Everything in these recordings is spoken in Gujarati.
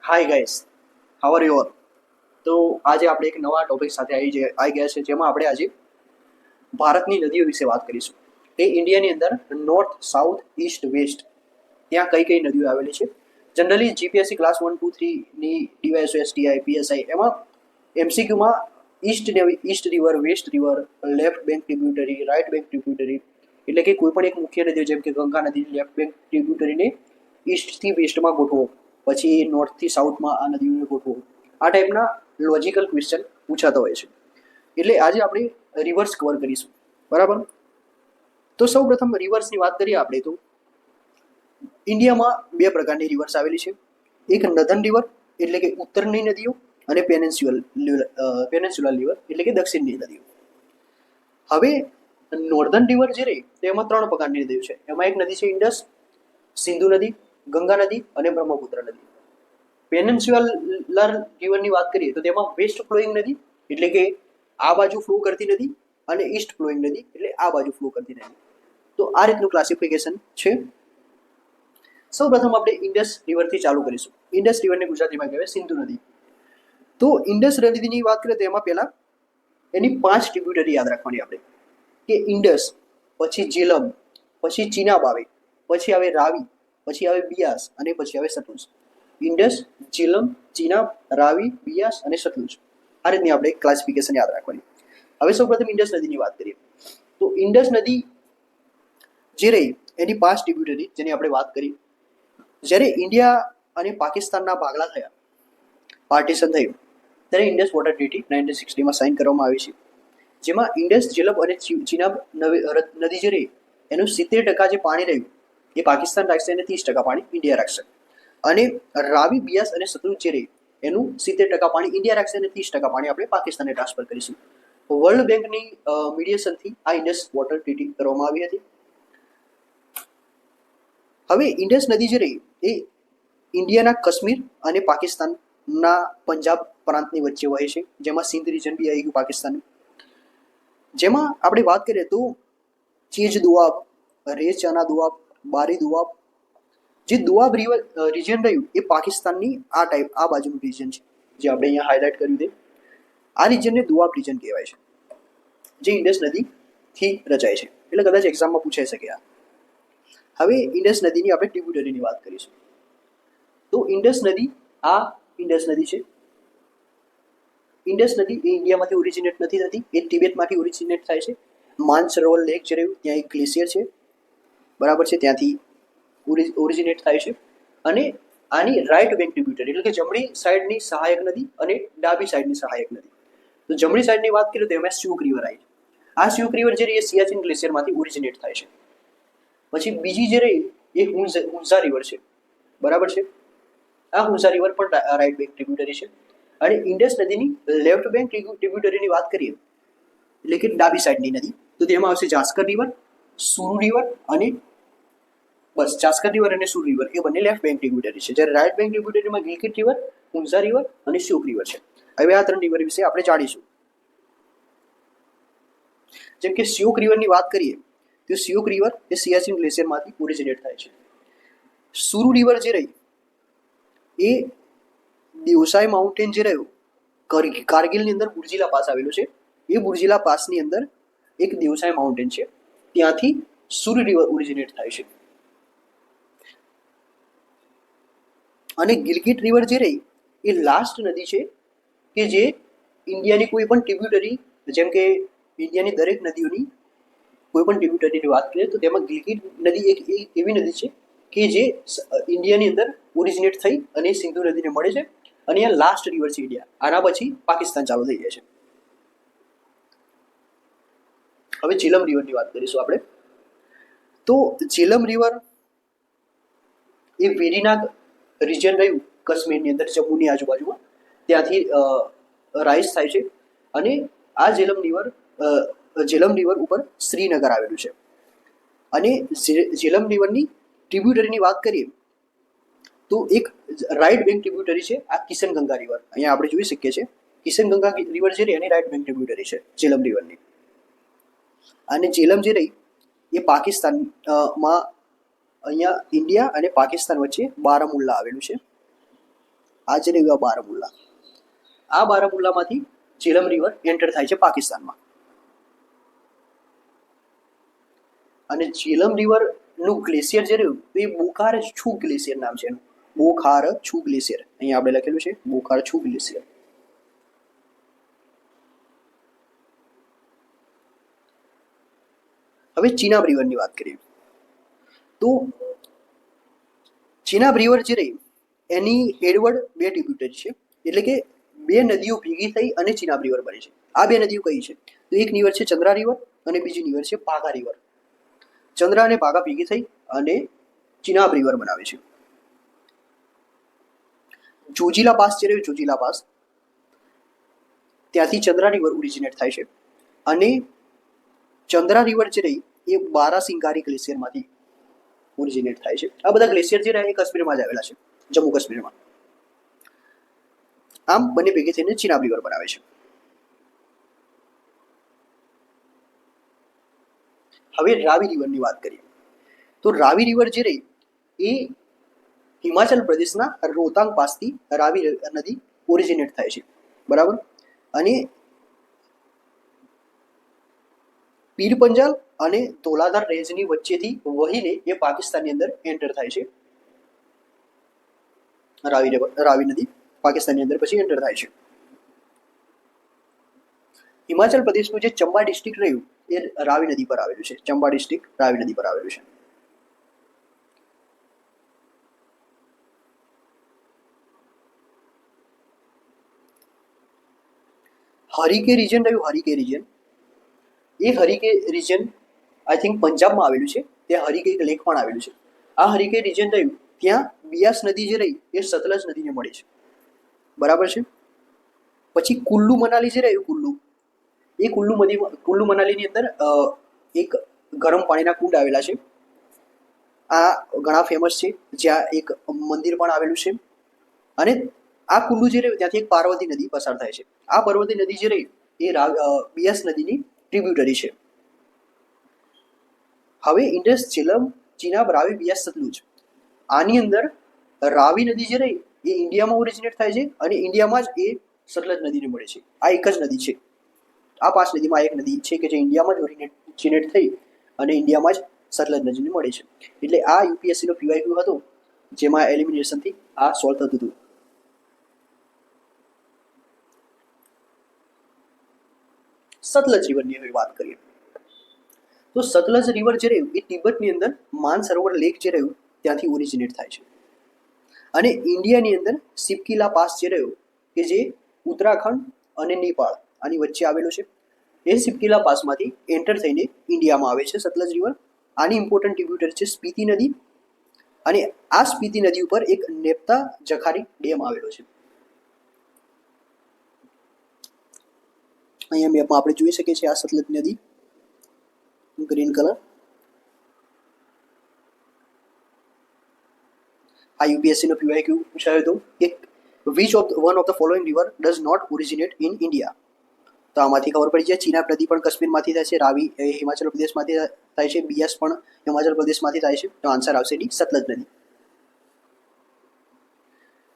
Hi guys, how are you all? તો આજે આપણે એક નવા ટોપિક સાથે આવી ગયા છે, જેમાં આપણે આજે ભારતની નદીઓ વિશે વાત કરીશું. એ ઇન્ડિયાની અંદર નોર્થ, સાઉથ, ઈસ્ટ, વેસ્ટ ત્યાં કઈ કઈ નદીઓ આવેલી છે. જનરલી જીપીએસસી ક્લાસ 1, 2, 3ની ડીવાયએસઓ, એસટીઆઈ, પીએસઆઈ એમાં એમસીક્યુમાં east river, west river, left bank tributary, right bank tributary, એટલે કે કોઈ પણ એક મુખ્ય નદીઓ જેમ કે ગંગા નદી લેફ્ટ બેંક ટ્રિબ્યુટરીને ઈસ્ટથી વેસ્ટમાં ગોઠવો, પછી નોર્થથી સાઉથમાં આ નદીઓને ગોઠવો. આ ટાઈપના લોજિકલ ક્વેશ્ચન પૂછાતા હોય છે. એટલે આજે આપણે રિવર્સ કવર કરીશું, બરાબર? તો સૌ પ્રથમ રિવર્સની વાત કરીએ આપણે તો ઇન્ડિયામાં બે પ્રકારની રિવર્સ આવેલી છે. એક નર્ધન રિવર એટલે કે ઉત્તરની નદીઓ, અને પેનેન્સ્યુલર રિવર એટલે કે દક્ષિણની નદીઓ. હવે નોર્ધન રિવર જે રહી તેમાં ત્રણ પ્રકારની નદીઓ છે. એમાં એક નદી છે ઇન્ડસ, સિંધુ નદી, ગંગા નદી અને બ્રહ્મપુત્ર નદી. પેનિન્સ્યુલર રિવરની વાત કરીએ તો તેમાં વેસ્ટ ફ્લોઈંગ નદી એટલે કે આ બાજુ ફ્લો કરતી નદી, અને ઈસ્ટ ફ્લોઈંગ નદી એટલે આ બાજુ ફ્લો કરતી નદી. તો આ રીતનું ક્લાસિફિકેશન છે. સૌ પ્રથમ આપણે ઇન્ડસ રિવરથી ચાલુ કરીશું. ઇન્ડસ રિવરને ગુજરાતીમાં કહેવાય સિંધુ નદી. તો ઇન્ડસ નદીની વાત કરીએ તો એમાં પહેલા એની 5 ટ્રિબ્યુટરી યાદ રાખવાની આપણે, કે ઇન્ડસ, પછી જેલમ, પછી ચિનાબ આવે, પછી આવે રાવી, પછી આવે બિયાસ અને પછી આવે સતલુજ. ઇન્ડસ, જેલમ, ચિનાબ, રાવી, બિયાસ અને સતલુજ. આ રીતની આપણે ક્લાસિફિકેશન યાદ રાખવાની. હવે સૌપ્રથમ ઇન્ડસ નદીની વાત કરીએ તો ઇન્ડસ નદી જે રહી એની 5 ટ્રિબ્યુટરી જેની આપણે વાત કરી. જ્યારે ઇન્ડિયા અને પાકિસ્તાનના ભાગલા થયા, પાર્ટીશન થયું, ત્યારે ઇન્ડસ વોટર ટ્રીટી 1960માં સાઇન કરવામાં આવી છે. જેમાં ઇન્ડસ, જેલમ અને ચિનાબ નદી જે રહી એનું 70% જે પાણી રહ્યું એ પાકિસ્તાન રાખશે અને 30% પાણી ઇન્ડિયા રાખશે. અને રાવી, બિયાસ અને સતલુજ જે રહી એનું 70% પાણી ઇન્ડિયા રાખશે અને 30% પાણી આપણે પાકિસ્તાનને ટ્રાન્સફર કરીશું. વર્લ્ડ બેંકની મીડિયેશનથી આ ઇન્ડસ વોટર ટ્રીટી કરવામાં આવી હતી. હવે ઇન્ડસ નદી જે રહી એ ઇન્ડિયાના કાશ્મીર અને પાકિસ્તાનના પંજાબ પ્રાંતની વચ્ચે વહે છે, જેમાં સિંધ રિજન બી આવી ગયું પાકિસ્તાનનું. જેમાં આપણે વાત કરીએ તો ચેજ દુઆબ, રેચાના દુઆબ, બારી દુઆબ, જે દુઆબ રિજન રહ્યું એ પાકિસ્તાનની આ બાજુનું રિજન છે, જે આપણે અહીંયા હાઇલાઇટ કર્યું છે. આ રિજનને દુઆબ રિજન કહેવાય છે, જે ઇન્ડસ નદીથી રચાય છે. એટલે કદાચ એક્ઝામમાં પૂછાઈ શકે આ. હવે ઇન્ડસ નદીની આપણે ટ્રિબ્યુટરીની વાત કરીશું. તો ઇન્ડસ નદી, આ ઇન્ડસ નદી છે. ઇન્ડસ નદી એ ઇન્ડિયામાંથી ઓરિજિનેટ નથી થતી, એ તિબેટમાંથી ઓરિજિનેટ થાય છે. માનસરોવર લેક જે રહ્યું ત્યાં એક ગ્લેશિયર છે, બરાબર છે, ત્યાંથી ઓરિજિનેટ થાય છે. અને આની રાઇટ બેંક ટ્રિબ્યુટરી એટલે કે જમણી સાઈડની સહાયક નદી અને ડાબી સાઈડની સહાયક નદી. તો જમણી સાઈડની વાત કરીએ તો એમાં સ્યુક રિવર આવી છે. આ સ્યુક રિવર જે રહી એ સિયાચિન ગ્લેશિયરમાંથી ઓરિજિનેટ થાય છે. પછી બીજી જે રહી એ હુન્ઝા રિવર છે, બરાબર છે. આ હુન્ઝા રિવર પણ રાઇટ બેંક ટ્રિબ્યુટરી છે. અને ઇન્ડસ નદીની લેફ્ટ બેંક ટ્રિબ્યુટરીની વાત કરીએ એટલે કે ડાબી સાઈડની નદી, તો તેમાં આવશે જાસ્કર રિવર, સુરુ રિવર અને બસ જાસ્કર રિવર અને સુરુ રિવર એ બંને લેફ્ટ બેંક ટ્રિબ્યુટરી છે. જ્યારે right bank ટ્રિબ્યુટરીમાં Gilgit river, હુન્ઝા river અને સ્યુક રિવર છે. હવે આ 3 રિવર વિશે આપણે જાણીશું. જેમ કે સ્યુક રિવરની વાત કરીએ તો સ્યુક રિવર એ સિયાચિન ગ્લેશિયરમાંથી ઓરિજિનેટ થાય છે. સુરુ રિવર જે રહી એ દેવસાઈ માઉન્ટેન જે રહ્યું કારગિલની અંદર બુર્જીલા પાસ આવેલું છે. એ બુર્જીલા પાસની અંદર એક દેવસાઈ માઉન્ટેન છે, ત્યાંથી સુરુ રિવર ઓરિજિનેટ થાય છે. અને ગિલગિટ રિવર જે રહી એ લાસ્ટ નદી છે કે જે ઇન્ડિયાની કોઈ પણ ટ્રિબ્યુટરી, જેમ કે ઇન્ડિયાની દરેક નદીઓની કોઈ પણ ટ્રિબ્યુટરીની વાત કરીએ તો તેમાં ગિલગિટ નદી એક એવી નદી છે કે જે ઇન્ડિયાની અંદર ઓરિજિનેટ થઈ અને સિંધુ નદીને મળે છે. અને આ લાસ્ટ રિવર છે ઇન્ડિયા. આના પછી પાકિસ્તાન ચાલુ થઈ જાય છે. હવે જેલમ રિવરની વાત કરીશું આપણે. તો જેલમ રિવર એ વેરીનાગ રિજન રહ્યું કાશ્મીરની અંદર, જમ્મુની આજુબાજુમાં, ત્યાંથી રાઇઝ થાય છે. અને આ જેલમ રિવર ઉપર શ્રીનગર આવેલું છે. અને જેલમ રિવરની ટ્રિબ્યુટરીની વાત કરીએ તો એક રાઇટ બેંક ટ્રિબ્યુટરી છે આ કિશન ગંગા રિવર. અહીંયા આપણે જોઈ શકીએ છીએ કિશન ગંગા રિવર જે રહી એની રાઇટ બેંક ટ્રિબ્યુટરી છે જેલમ રિવરની. અને જેલમ જે રહી એ પાકિસ્તાનમાં અહીંયા ઇન્ડિયા અને પાકિસ્તાન વચ્ચે બારામુલ્લા આવેલું છે. આ જે રહ્યું બારામુલ્લા, આ બારામુલ્લામાંથી જેલમ રિવર એન્ટર થાય છે પાકિસ્તાનમાં. અને જેલમ રિવર નું ગ્લેશિયર જે રહ્યું એ બોખાર છુ ગ્લેશિયર નામ છે એનું, બોખાર છુ ગ્લેશિયર. અહીંયા આપણે લખેલું છે બોખાર છુ ગ્લેશિયર. હવે ચિનાબ રિવરની વાત કરીએ તો ચિનાબ રિવર જે રહી એની હેડવર્ડ બે ટ્રિબ્યુટરી છે, એટલે કે બે નદીઓ ભેગી થઈ અને ચિનાબ રિવર બને છે. આ બે નદીઓ કઈ છે તો એક રિવર છે ચંદ્રા રિવર અને બીજી રિવર છે ભાગા રિવર. ચંદ્રા અને ભાગા ભેગી થઈ અને ચિનાબ રિવર બનાવે છે. જોજીલા પાસ જે રહ્યું જોજીલા પાસ ત્યાંથી ચંદ્રા રિવર ઓરિજિનેટ થાય છે અને ચંદ્રા રિવર જે રહી એ બારાસિંગારી ગ્લેશિયરમાંથી ઓરિજિનેટ થાય છે. આ બધા ગ્લેશિયર જે રહ્યા એ કાશ્મીરમાં જ આવેલા છે, જમ્મુ કાશ્મીરમાં. આમ બંને ભેગી થઈને ચિનાબ રિવર બનાવે છે. હવે રાવી રિવરની વાત કરીએ તો રાવી રિવર જે રહી એ હિમાચલ પ્રદેશના રોહતાંગ પાસથી રાવી નદી ઓરિજિનેટ થાય છે, બરાબર. અને પીર પંજાલ અને ધોલાધાર રેન્જની વચ્ચેથી વહીને એ પાકિસ્તાનની અંદર એન્ટર થાય છે. રાવી નદી પાકિસ્તાનની અંદર પછી એન્ટર થાય છે. હિમાચલ પ્રદેશનું જે ચંબા ડિસ્ટ્રિક્ટ રહ્યું એ રાવી નદી પર આવેલું છે. ચંબા ડિસ્ટ્રિક્ટ રાવી નદી પર આવેલું છે. હરિકે રિજન રહ્યું, હરિકે રિજન એ હરિકે રિજન આઈ થિંક પંજાબમાં આવેલું છે. ત્યાં હરિકે એક લેક પણ આવેલું છે. આ હરિકે રિજન રહ્યું ત્યાં બિયાસ નદી જે રહી એ સતલજ નદીને મળે છે, બરાબર છે. પછી કુલ્લુ મનાલી જે રહ્યું કુલ્લુ, એ કુલ્લુ મનાલીની અંદર એક ગરમ પાણીના કુંડ આવેલા છે. આ ઘણા ફેમસ છે, જ્યાં એક મંદિર પણ આવેલું છે. અને આ કુલ્લુ જે રહ્યું ત્યાંથી એક પાર્વતી નદી પસાર થાય છે. આ પાર્વતી નદી જે રહી એ બિયાસ નદીની ટ્રિબ્યુટરી છે. હવે ઇન્ડસ, જેલમ, ચિનાબ, રાવી, બિયાસ, સતલુજ, આની અંદર રાવી નદી જે રહી એ ઇન્ડિયામાં ઓરિજિનેટ થાય છે અને ઇન્ડિયામાં જ એ સતલજ નદીને મળે છે. આ એક જ નદી છે. આ 5 નદીમાં એક નદી છે કે જે ઇન્ડિયામાં જ ઓરિજિનેટ થઈ અને ઇન્ડિયામાં જ સતલજ નદીને મળે છે. એટલે આ યુપીએસસીનો પીવાયક્યુ હતો, જેમાં એલિમિનેશનથી આ સોલ્વ થતું હતું. સતલજ રિવરની હવે વાત કરીએ તો સતલજ રિવર જે રહ્યું એ તિબેટની અંદર માનસરોવર લેક જે રહ્યું ત્યાંથી ઓરિજિનેટ થાય છે. અને ઇન્ડિયાની અંદર સિપકીલા પાસ જે રહ્યો કે જે ઉત્તરાખંડ અને નેપાળ આની વચ્ચે આવેલો છે, એ સિપકીલા પાસમાંથી એન્ટર થઈને ઇન્ડિયામાં આવે છે સતલજ રિવર. આની ઇમ્પોર્ટન્ટ ટ્રિબ્યુટર છે સ્પીતિ નદી. અને આ સ્પીતિ નદી ઉપર એક નેપ્તા જખારી ડેમ આવેલો છે. અહીંયા મેપમાં આપણે જોઈ શકીએ છીએ આ સતલજ નદી, ગ્રીન કલર. આ યુપીએસસીનો પીવાયક્યુ પૂછાયો હતો કે one of the following river does not originate in India. તો આમાંથી ખબર પડી જાય. ચિનાબ નદી પણ કાશ્મીરમાંથી થાય છે, રાવી એ હિમાચલ પ્રદેશમાંથી થાય છે, બિયાસ પણ હિમાચલ પ્રદેશમાંથી થાય છે. તો આન્સર આવશે ડી, સતલજ નદી.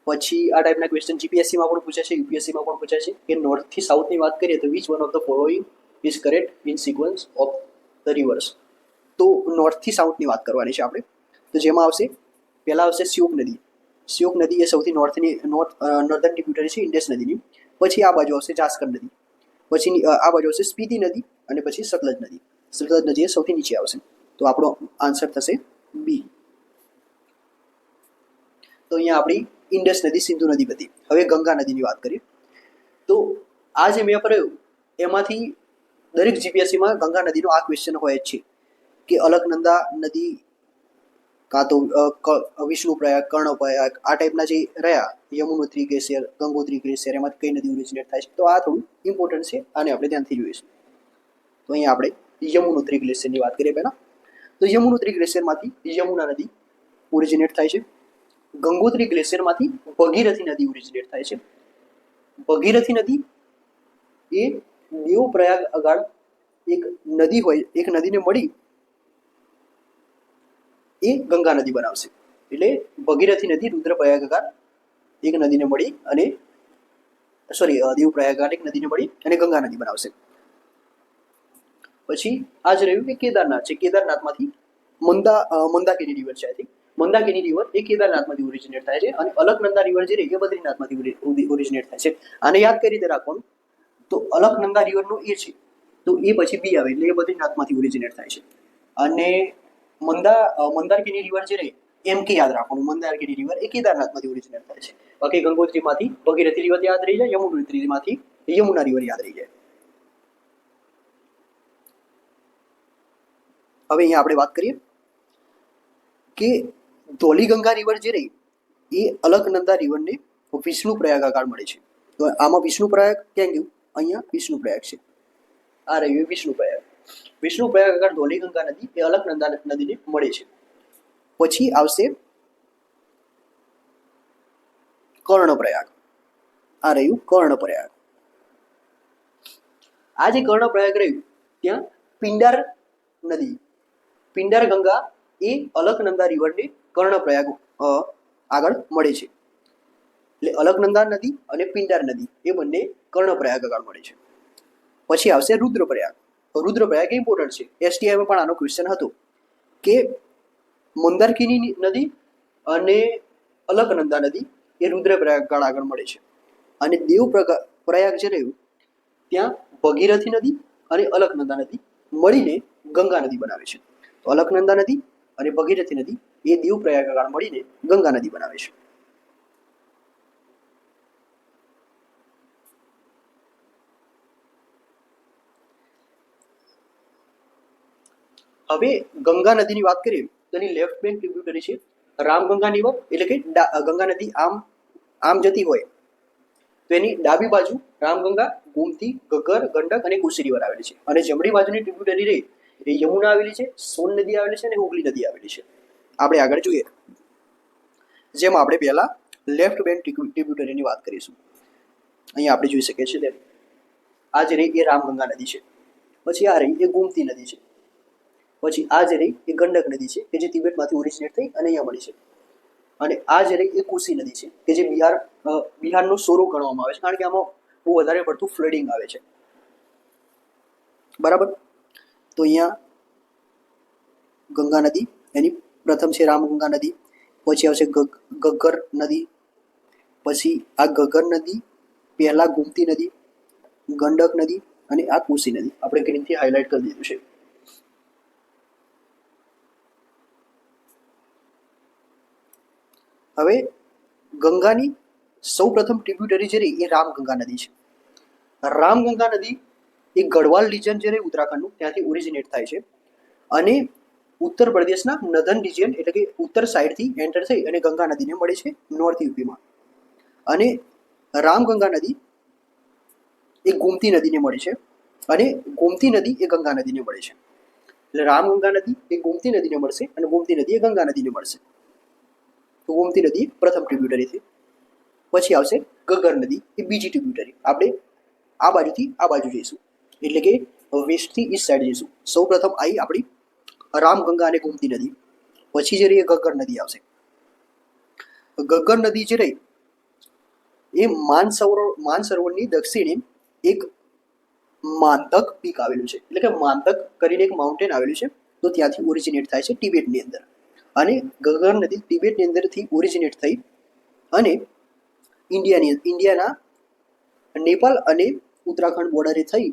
પછી આ ટાઈપના ક્વેશ્ચન જીપીએસસીમાં પણ પૂછાય છે, યુપીએસસીમાં પણ પૂછાય છે કે નોર્થથી સાઉથની વાત કરીએ તો which one of the following is correct in sequence of the reverse. તો નોર્થથી સાઉથની વાત કરવાની છે આપણે. તો જેમાં આવશે પહેલાં આવશે શ્યોક નદી. શ્યોક નદી એ સૌથી નોર્ધન ટ્રિબ્યુટરી છે ઇન્ડસ નદીની. પછી આ બાજુ આવશે જાસ્કર નદી. પછી આ બાજુ આવશે સ્પીતિ નદી અને પછી સતલજ નદી. સતલજ નદી એ સૌથી નીચે આવશે. તો આપણો આન્સર થશે બી. તો અહીંયા આપણી ઇન્ડસ નદી, સિંધુ નદી બધી. હવે ગંગા નદીની વાત કરીએ તો આ જે મેપ રહ્યું એમાંથી દરેક જીપીએસસીમાં ગંગા નદીનો આ ક્વેશ્ચન હોય જ છે કે અલકનંદા નદી, કાં તો વિષ્ણુ પ્રયાગ, કર્ણપ્રયાગ, આ ટાઈપના જે રહ્યા યમુનોત્રી ગ્લેશિયર, ગંગોત્રી ગ્લેશિયર, એમાંથી કઈ નદી ઓરિજિનેટ થાય છે. તો આ થોડું ઇમ્પોર્ટન્ટ છે, આને આપણે ધ્યાનથી જોઈશું. તો અહીંયા આપણે યમુનોત્રી ગ્લેશિયરની વાત કરીએ પહેલાં. તો યમુનોત્રી ગ્લેશિયરમાંથી યમુના નદી ઓરિજિનેટ થાય છે. ગંગોત્રી ગ્લેશિયરમાંથી ભગીરથી નદી ઓરિજિનેટ થાય છે. ભગીરથી નદી એ દેવ પ્રયાગ આગળ એક નદી હોય, એક નદીને મળી એ ગંગા નદી બનાવશે. એટલે ભગીરથી નદી રુદ્રપ્રયાગ આગળ એક નદીને મળી અને દેવપ્રયાગ ઘાટ એક નદીને મળી અને ગંગા નદી બનાવશે. પછી આ જ રહ્યું કે કેદારનાથ છે. કેદારનાથમાંથી મંદાકિની રિવર છે. આઈ થિંક મંદાકિની રિવર એ કેદારનાથમાંથી ઓરિજિનેટ થાય છે અને અલકનંદા રિવર જે રહી એ બદ્રીનાથમાંથી ઓરિજિનેટ થાય છે. આને યાદ કઈ રીતે રાખવાનું, તો અલકનંદા રિવરનો એ છે તો એ પછી બી આવે એટલે એ બદ્રીનાથમાંથી ઓરિજિનેટ થાય છે. અને મંદારકિની રિવર જે રહી એમ કે યાદ રાખવાનું, મંદારકિની રિવર એ કેદારનાથમાંથી ઓરિજિનેટ થાય છે. બાકી ગંગોત્રીમાંથી ભગીરથી રિવર યાદ રહી જાય, યમુનોત્રીમાંથી યમુના રિવર યાદ રહી જાય. હવે અહીંયા આપણે વાત કરીએ કે ધૌલીગંગા રિવર જે રહી એ અલકનંદા રિવરને વિષ્ણુ પ્રયાગ આગળ મળે છે. તો આમાં વિષ્ણુ પ્રયાગ ક્યાં ગયું, અહીંયા વિષ્ણુ પ્રયાગ છે. આ રહ્યું વિષ્ણુ પ્રયાગ. વિષ્ણુ પ્રયાગ આગળ ધૌલીગંગા નદી એ અલકનંદા નદીને મળે છે. પછી આવશે કર્ણપ્રયાગ. આ રહ્યું કર્ણપ્રયાગ. આ જે કર્ણપ્રયાગ રહ્યું ત્યાં પિંડાર નદી, પિંડાર ગંગા એ અલકનંદા રિવરને કર્ણપ્રયાગ આગળ મળે છે. એટલે અલકનંદા નદી અને પિંડાર નદી એ બંને કર્ણપ્રયાગ આગળ મળે છે. પછી આવશે રુદ્રપ્રયાગ. રુદ્રપ્રયાગ ઇમ્પોર્ટન્ટ છે, એસટીઆઈમાં પણ આનો ક્વેશ્ચન હતો કે મંદારકિની નદી અને અલકનંદા નદી એ રુદ્રપ્રયાગ આગળ મળે છે. અને પ્રયાગ જે રહ્યું ત્યાં ભગીરથી નદી અને અલકનંદા નદી મળીને ગંગા નદી બનાવે છે. તો અલકનંદા નદી અને ભગીરથી નદી એ દેવપ્રયાગ આગળ મળીને ગંગા નદી બનાવે છે. હવે ગંગા નદીની વાત કરીએ તો એની લેફ્ટ બેંક ટ્રિબ્યુટરી છે રામગંગા રિવર, એટલે કે ગંગા નદી આમ જતી હોય તો એની ડાબી બાજુ રામગંગા, ગોમતી, ઘગ્ગર, ગંડક અને કોસી રિવર આવેલી છે. અને જમણી બાજુની ટ્રિબ્યુટરી રહી એ યમુના આવેલી છે, સોન નદી આવેલી છે અને હુગલી નદી આવેલી છે. આપણે આગળ જોઈએ, જેમાં આપણે પહેલા લેફ્ટ બેંક ટ્રિબ્યુટરીની વાત કરીશું. અહીંયા આપણે જોઈ શકીએ છીએ તેમ આ જે રહી એ રામગંગા નદી છે. પછી આ રહી એ ગોમતી નદી છે. પછી આ જે રહી એ ગંડક નદી છે કે જે તિબેટમાંથી ઓરિજિનેટ થઈ અને અહીંયા મળી છે. અને આ જે રહી એ કોસી નદી છે કે જે બિહારનો સોરો ગણવામાં આવે છે, કારણ કે આમાં બહુ વધારે પડતું ફ્લડિંગ આવે છે. બરાબર. તો અહીંયા ગંગા નદી એની પ્રથમ છે રામગંગા નદી, પછી આવશે ઘગ્ગર નદી, પછી આ ઘગ્ગર નદી પહેલા ગોમતી નદી, ગંડક નદી અને આ કોસી નદી આપણે ગ્રીનથી હાઇલાઇટ કરી દીધું છે. હવે ગંગાની સૌ પ્રથમ ટ્રિબ્યુટરી જે રહી એ રામગંગા નદી છે. રામગંગા નદી એ ગઢવાલ રિજન જે રહી ઉત્તરાખંડનું ત્યાંથી ઓરિજિનેટ થાય છે અને ઉત્તર પ્રદેશના નર્ધન રિજિયન એટલે કે ઉત્તર સાઈડથી એન્ટર થઈ અને ગંગા નદીને મળે છે નોર્થ યુપીમાં. અને રામગંગા નદી એ ગોમતી નદીને મળે છે અને ગોમતી નદી એ ગંગા નદીને મળે છે. એટલે રામગંગા નદી એ ગોમતી નદીને મળશે અને ગોમતી નદી એ ગંગા નદીને મળશે. તો ગોમતી નદી પ્રથમ ટ્રિબ્યુટરી છે. પછી આવશે ઘગ્ગર નદી એ બીજી ટ્રિબ્યુટરી. આપણે આ બાજુથી આ બાજુ જઈશું એટલે કે વેસ્ટથી ઈસ્ટ સાઈડ જઈશું. સૌ પ્રથમ આવી આપણી રામગંગા અને ગોમતી નદી, પછી જે રહી એ ઘગ્ગર નદી આવશે. ઘગ્ગર નદી જે રહી એ માનસરોવરની દક્ષિણે એક માંતક પીક આવેલું છે, એટલે કે માંતક કરીને એક માઉન્ટેન આવેલું છે. તો ત્યાંથી ઓરિજિનેટ થાય છે તિબેટની અંદર. અને ઘગ્ગર નદી તિબેટની અંદરથી ઓરિજિનેટ થઈ અને ઇન્ડિયાના નેપાળ અને ઉત્તરાખંડ બોર્ડરે થઈ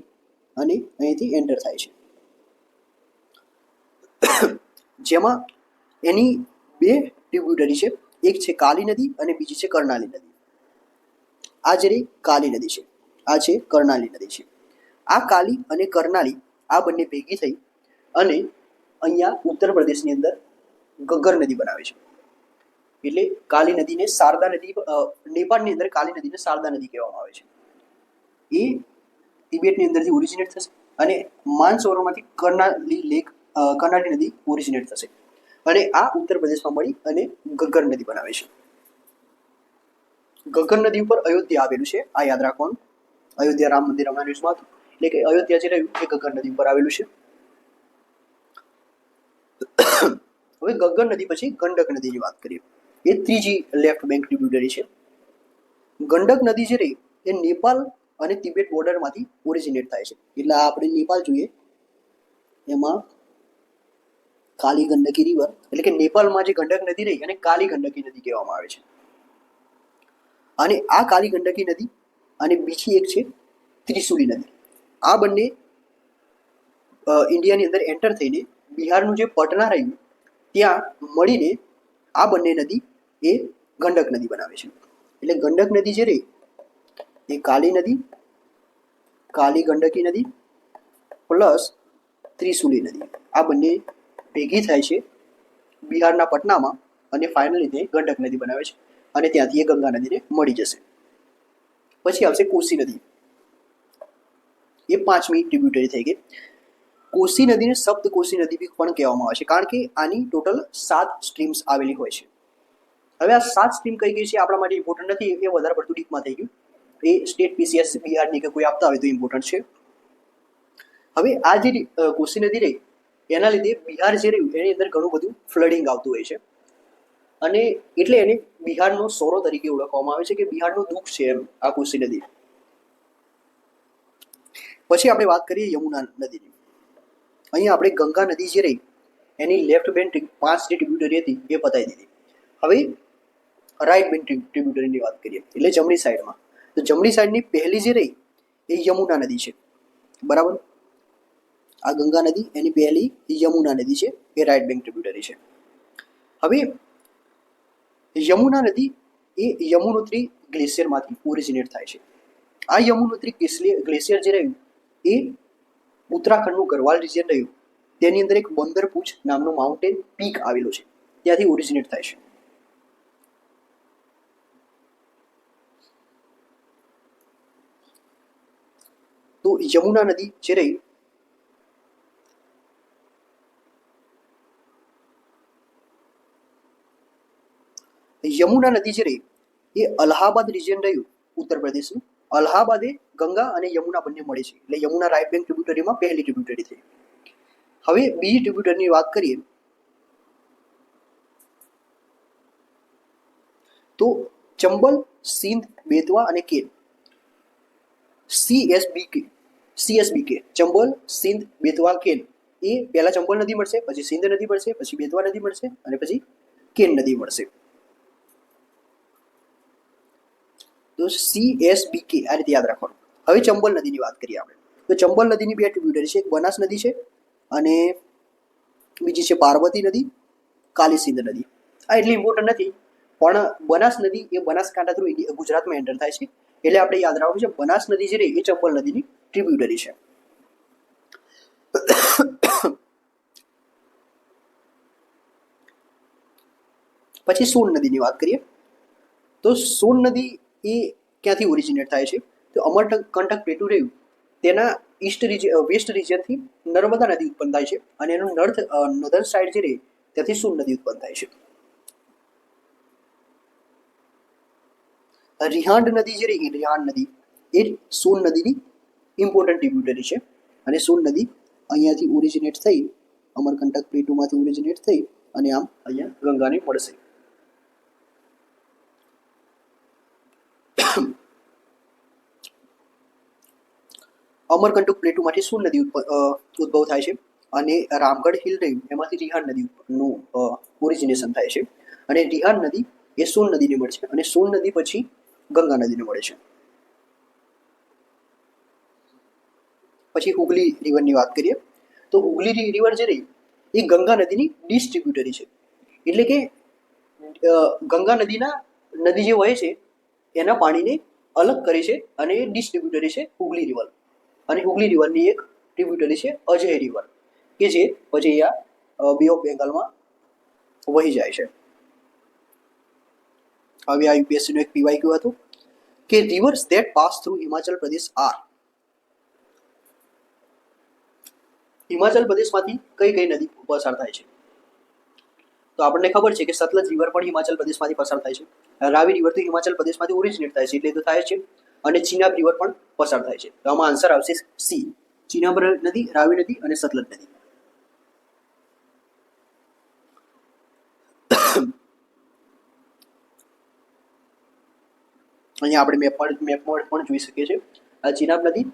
અને અહીંથી એન્ટર થાય છે. જેમાં એની બે ટ્રિબ્યુટરી છે, એક છે કાલી નદી અને બીજી છે કર્ણાલી નદી. આ જે રહી કાલી નદી છે, આ છે કર્ણાલી નદી છે. આ કાલી અને કર્ણાલી આ બંને ભેગી થઈ અને અહીંયા ઉત્તર પ્રદેશની અંદર ઘગ્ગર નદી બનાવે છે. એટલે કાલી નદીને શારદા નદી, નેપાળની અંદર કાલી નદીને શારદા નદી કહેવામાં આવે છે. એ તિબેટની અંદરથી ઓરિજિનેટ થશે અને માનસરોવરમાંથી કર્ણાલી નદી ઓરિજિનેટ થશે અને આ ઉત્તર પ્રદેશમાં મળી અને ઘગ્ગર નદી બનાવે છે. ઘગ્ગર નદી ઉપર અયોધ્યા આવેલું છે, આ યાદ રાખવાનું. અયોધ્યા રામ મંદિર હમણાં ન્યૂઝમાં હતું, એટલે કે અયોધ્યા જે રહ્યું એ ઘગ્ગર નદી ઉપર આવેલું છે. હવે ઘગ્ગર નદી પછી ગંડક નદીની વાત કરીએ. એ ત્રીજી લેફ્ટ બેંક ટ્રિબ્યુટરી છે. ગંડક નદી જે રહી એ નેપાળ અને તિબેટ બોર્ડરમાંથી ઓરિજિનેટ થાય છે. એટલે આ આપણે નેપાળ જોઈએ, એમાં કાલી ગંડકી રિવર, એટલે કે નેપાળમાં જે ગંડક નદી રહી અને કાલી ગંડકી નદી કહેવામાં આવે છે. અને આ કાલી ગંડકી નદી અને બીજી એક છે ત્રિશુલી નદી, આ બંને ઇન્ડિયાની અંદર એન્ટર થઈને બિહારનું જે પટના રહ્યું ત્યાં મળીને આ બંને નદી એ ગંડક નદી બનાવે છે. એટલે ગંડક નદી જે રહી એ કાલી નદી, કાલી ગંડકી નદી પ્લસ ત્રિશુલી નદી, આ બંને ભેગી થાય છે બિહારના પટનામાં અને ફાઇનલી તે ગંડક નદી બનાવે છે અને ત્યાંથી એ ગંગા નદીને મળી જશે. પછી આવશે કોસી નદી, એ 5મી ટ્રિબ્યુટરી થઈ ગઈ. કોસી નદીને સપ્ત કોસી નદી પણ કહેવામાં આવે છે, કારણ કે આની ટોટલ 7 સ્ટ્રીમ્સ આવેલી હોય છે. હવે આ 7 સ્ટ્રીમ કઈ કઈ છે આપણા માટે ઇમ્પોર્ટન્ટ નથી, એ વધારે પડતું ડીપમાં થઈ ગયું. એ સ્ટેટ પીસીએસ બિહારની કે કોઈ આપતા હોય તો ઇમ્પોર્ટન્ટ છે. હવે આ જે કોસી નદી રહી એના લીધે બિહાર જે રહ્યું એની અંદર ઘણું બધું ફ્લડિંગ આવતું હોય છે અને એટલે એને બિહારનો સોરો તરીકે ઓળખવામાં આવે છે કે બિહારનું દુઃખ છે એમ આ કોસી નદી. પછી આપણે વાત કરીએ યમુના નદીની. અહીંયા આપણે ગંગા નદી જે રહી એની લેફ્ટ બેન્ડ 5 જે ટ્રિબ્યુટરી હતી એ પતાવી દીધી. હવે રાઈટ બેન્ડ ટ્રિબ્યુટરીની વાત કરીએ, એટલે જમણી સાઈડમાં. તો જમણી સાઈડની પહેલી જે રહી એ યમુના નદી છે, બરાબર. આ ગંગા નદી એની પહેલી યમુના નદી છે, એ રાઈટ બેન્ક ટ્રિબ્યુટરી છે. હવે યમુના નદી એ યમુનોત્રી ગ્લેશિયરમાંથી ઓરિજિનેટ થાય છે. આ યમુનોત્રી ગ્લેશિયર જે રહ્યું એ ઉત્તરાખંડનું ગરવાલ રિજિયન રહ્યું તેની અંદર એક બંદરપૂછ નામનું માઉન્ટેન પીક આવેલું છે, ત્યાંથી ઓરિજિનેટ થાય છે. તો યમુના નદી જે રહી યમુના નદી જે રહી એ અલ્હાબાદ રિજિયન રહ્યું ઉત્તર પ્રદેશનું. અલ્હાબાદે ગંગા અને યમુના બંને મળે છે, એટલે યમુના રાઈટ બેન્ક ટ્રિબ્યુટરીમાં પહેલી ટ્રિબ્યુટરી થઈ. હવે બીજી ટ્રિબ્યુટરીની વાત કરીએ તો ચંબલ, સિંધ, બેતવા અને કેન, સીએસબીકે ચંબલ, સિંધ, બેતવા, કેન. એ પહેલા ચંબલ નદી મળશે, પછી સિંધ નદી મળશે, પછી બેતવા નદી મળશે અને પછી કેન નદી મળશે. તો સીએસબીકે આ રીતે યાદ રાખવાનું. હવે ચંબલ નદીની વાત કરીએ આપણે, તો ચંબલ નદીની 2 ટ્રિબ્યુટરી છે, એક બનાસ નદી છે અને બીજી છે પાર્વતી નદી, કાલી સિંધ નદી. આ એટલી ઇમ્પોર્ટન્ટ નથી, પણ બનાસ નદી એ બનાસકાંઠા થ્રુ ગુજરાતમાં એન્ટર થાય છે, એટલે આપણે યાદ રાખવું છે બનાસ નદી જે રહી એ ચંબલ નદીની ટ્રિબ્યુટરી છે. પછી સોન નદીની વાત કરીએ તો સોન નદી એ ક્યાંથી ઓરિજિનેટ થાય છે, તો અમરકંટક પ્લેટુ રહ્યું તેના વેસ્ટ રિજિયનથી નર્મદા નદી ઉત્પન્ન થાય છે અને એનું નર્ધન સાઈડ જે રહે ત્યાંથી સોન નદી ઉત્પન્ન થાય છે. રિહાંડ નદી જે રહી રિહાંડ નદી એ સોન નદીની ઇમ્પોર્ટન્ટ ટ્રિબ્યુટરી છે અને સોન નદી અહીંયાથી ઓરિજિનેટ થઈ, અમરકંટક પ્લેટુમાંથી ઓરિજિનેટ થઈ અને આમ અહીંયા ગંગાને મળશે. અમરકંટક પ્લેટુમાંથી સોન નદી ઉદ્ભવ થાય છે અને રામગઢ હિલ રહ્યું એમાંથી રિહાંડ નદીનું ઓરિજિનેશન થાય છે અને રિહાંડ નદી એ સોન નદીને મળે છે અને સોન નદી પછી ગંગા નદીને મળે છે. પછી હુગલી રિવરની વાત કરીએ તો હુગલી રિવર જે રહી એ ગંગા નદીની ડિસ્ટ્રીબ્યુટરી છે, એટલે કે ગંગા નદી જે વહે છે એના પાણીને અલગ કરે છે અને એ ડિસ્ટ્રીબ્યુટરી છે હુગલી રિવર. અને હુગલી રિવરની એક ટ્રિબ્યુટરી છે અજય રિવર કે જે પછી અહીંયા બે ઓફ બેંગાલમાં વહી જાય છે. હવે આ યુપીએસસીનું એક પીવાયક્યુ હતું કે reverse that pass through Himachal Pradesh R. Himachal પ્રદેશમાંથી કઈ કઈ નદી પસાર થાય છે, તો આપણને ખબર છે કે સતલજ રિવર પણ હિમાચલ પ્રદેશમાંથી પસાર થાય છે, રાવી રિવર તો હિમાચલ પ્રદેશમાંથી ઓરિજિનેટ થાય છે એટલે તો થાય છે, અને ચિનાબ રિવર પણ પસાર થાય છે. તો આમાં આન્સર આવશે સી, ચિનાબ નદી, રાવી નદી અને સતલજ નદી. અહીંયા આપણે મેપમાં પણ જોઈ શકીએ છીએ. આ ચિનાબ નદી,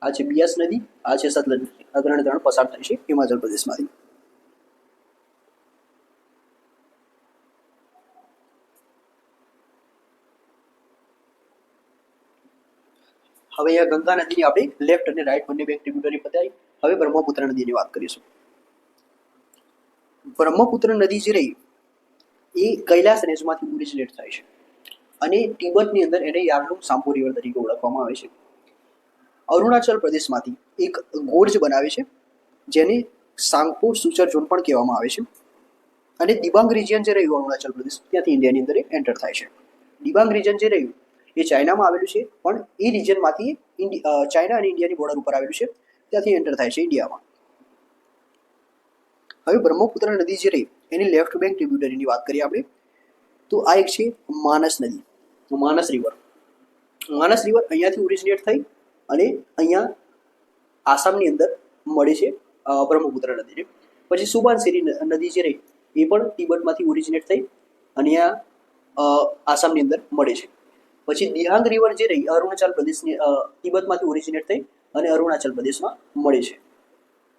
આ છે બિયાસ નદી, આ છે સતલજ નદી. આ ત્રણ પસાર થાય છે હિમાચલ પ્રદેશમાંથી. હવે અહીંયા ગંગા નદીની આપણે લેફ્ટ અને રાઈટ બંને બેંક ટ્રિબ્યુટરી પતાવી. હવે બ્રહ્મપુત્ર નદીની વાત કરીશું. બ્રહ્મપુત્ર નદી જે રહી એ કૈલાસ રેન્જમાંથી ઓરિજિનેટ થાય છે અને તિબેટની અંદર એને યારલુંગ સામ્પો રિવર તરીકે ઓળખવામાં આવે છે. અરુણાચલ પ્રદેશમાંથી એક ગોર્જ બનાવે છે જેને સાંગપો સુચર ઝોન પણ કહેવામાં આવે છે. અને દિબાંગ રિજિયન જે રહ્યું અરુણાચલ પ્રદેશ ત્યાંથી ઇન્ડિયાની અંદર એન્ટર થાય છે. દિબાંગ રિજન જે રહ્યું એ ચાઇનામાં આવેલું છે, પણ એ રિજનમાંથી ચાઇના અને ઇન્ડિયાની બોર્ડર ઉપર આવેલું છે, ત્યાંથી એન્ટર થાય છે ઇન્ડિયામાં. હવે બ્રહ્મપુત્ર નદી જે રહી એની લેફ્ટ બેંક ટ્રિબ્યુટરીની વાત કરીએ આપણે, તો આ એક છે માનસ નદી, માનસ રિવર. માનસ રિવર અહીંયાથી ઓરિજિનેટ થઈ અને અહીંયા આસામની અંદર મળે છે બ્રહ્મપુત્ર નદીને. પછી સુબાનસિરી નદી જે રહી એ પણ તિબેટમાંથી ઓરિજિનેટ થઈ અને અહીંયા આસામની અંદર મળે છે. પછી દિહાંગ રિવર જે રહી અરુણાચલ પ્રદેશની તિબેટમાંથી ઓરિજિનેટ થઈ અને અરુણાચલ પ્રદેશમાં મળે છે.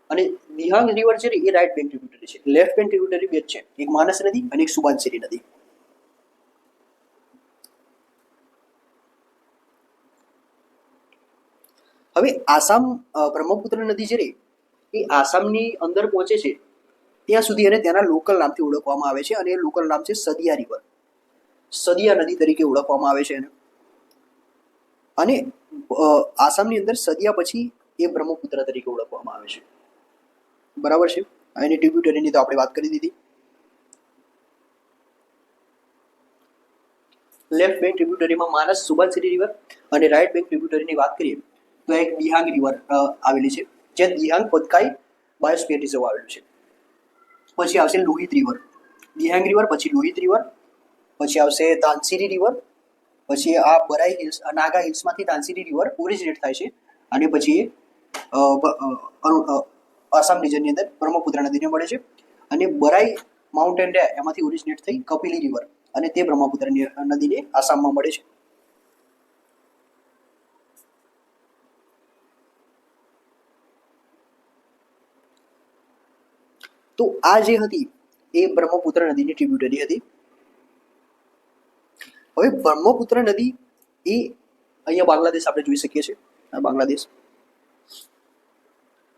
અને દિહાંગ રિવર જે રહી એ રાઈટ બેંક ટ્રિબ્યુટરી છે. લેફ્ટ બેંક ટ્રિબ્યુટરી બે જ છે, એક માનસ નદી અને એક સુબાનસિરી નદી. હવે આસામ બ્રહ્મપુત્ર નદી જે રહી એ આસામની અંદર પહોંચે છે ત્યાં સુધી એને ત્યાંના લોકલ નામથી ઓળખવામાં આવે છે અને એ લોકલ નામ છે સદિયા રિવર. સદિયા નદી તરીકે ઓળખવામાં આવે છે એને. અને આસામની અંદર સદિયા પછી એ બ્રહ્મપુત્ર તરીકે ઓળખવામાં આવે છે. બરાબર છે. એની ટ્રિબ્યુટરીની તો આપણે વાત કરી દીધી. લેફ્ટ બેંક ટ્રિબ્યુટરીમાં માનસ, સુબાનસિરી રિવર અને રાઈટ બેંક ટ્રિબ્યુટરીની વાત કરીએ તો એક દિહાંગ રિવર આવેલી છે, જે દિહાંગ પતકાઈ બાયોસ્ફિયર રિઝર્વ આવેલું છે. પછી આવશે લોહિત રિવર, દિહાંગ રિવર, પછી લોહિત રિવર, પછી આવશે ધાનસિરી રિવર, પછી આ બરાઈ હિલ્સ, નાગા હિલ્સમાંથી ધાનસિરી રિવર ઓરિજિનેટ થાય છે અને પછી આસામ રિજનની અંદર બ્રહ્મપુત્ર નદીને મળે છે. અને બરાઈ માઉન્ટેન એમાંથી ઓરિજિનેટ થઈ કપિલી રિવર અને તે બ્રહ્મપુત્ર નદીને આસામમાં મળે છે. તો આ જે હતી એ બ્રહ્મપુત્ર નદીની ટ્રિબ્યુટરી હતી. હવે બ્રહ્મપુત્ર નદી એ અહીંયા બાંગ્લાદેશ આપણે જોઈ શકીએ છીએ. આ બાંગ્લાદેશ.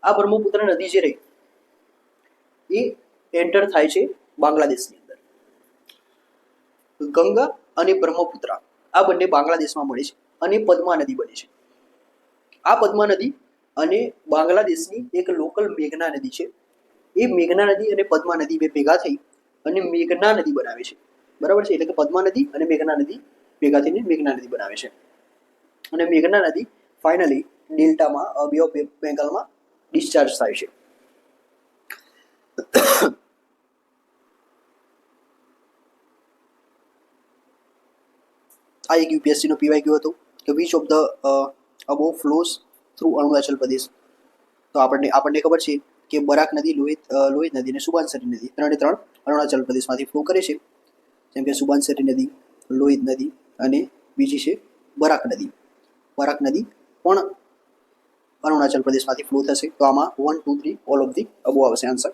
આ બ્રહ્મપુત્ર નદી જે રહી એ એન્ટર થાય છે બાંગ્લાદેશની અંદર. ગંગા અને બ્રહ્મપુત્ર આ બંને બાંગ્લાદેશમાં મળે છે અને પદ્મા નદી બને છે. આ પદ્મા નદી અને બાંગ્લાદેશની એક લોકલ મેઘના નદી છે. એ મેઘના નદી અને પદ્મા નદી બે ભેગા થઈ અને મેઘના નદી બનાવે છે. બરાબર છે. એટલે કે પદ્મા નદી અને મેઘના નદી ભેગા થઈને મેઘના નદી બનાવે છે. અને મેઘના નદી ફાઇનલી ડેલ્ટામાં બે ઓફ બેંગાલમાં ડિસ્ચાર્જ થાય છે. આ એક યુપીએસસીનો પીવાય ગયો હતો કે which of the above flows through Arunachal Pradesh. તો આપણને ખબર છે કે બરાક નદી, લોહિત નદી અને સુબાનસિરી નદી ત્રણે ત્રણ અરુણાચલ પ્રદેશમાંથી ફ્લો કરે છે. જેમ કે સુબાનસિરી નદી, લોહિત નદી અને બીજી છે બરાક નદી. બરાક નદી પણ અરુણાચલ પ્રદેશમાંથી ફ્લો થશે. તો આમાં 1, 2, 3 ઓલ ઓફ ધી અબો આવશે આન્સર.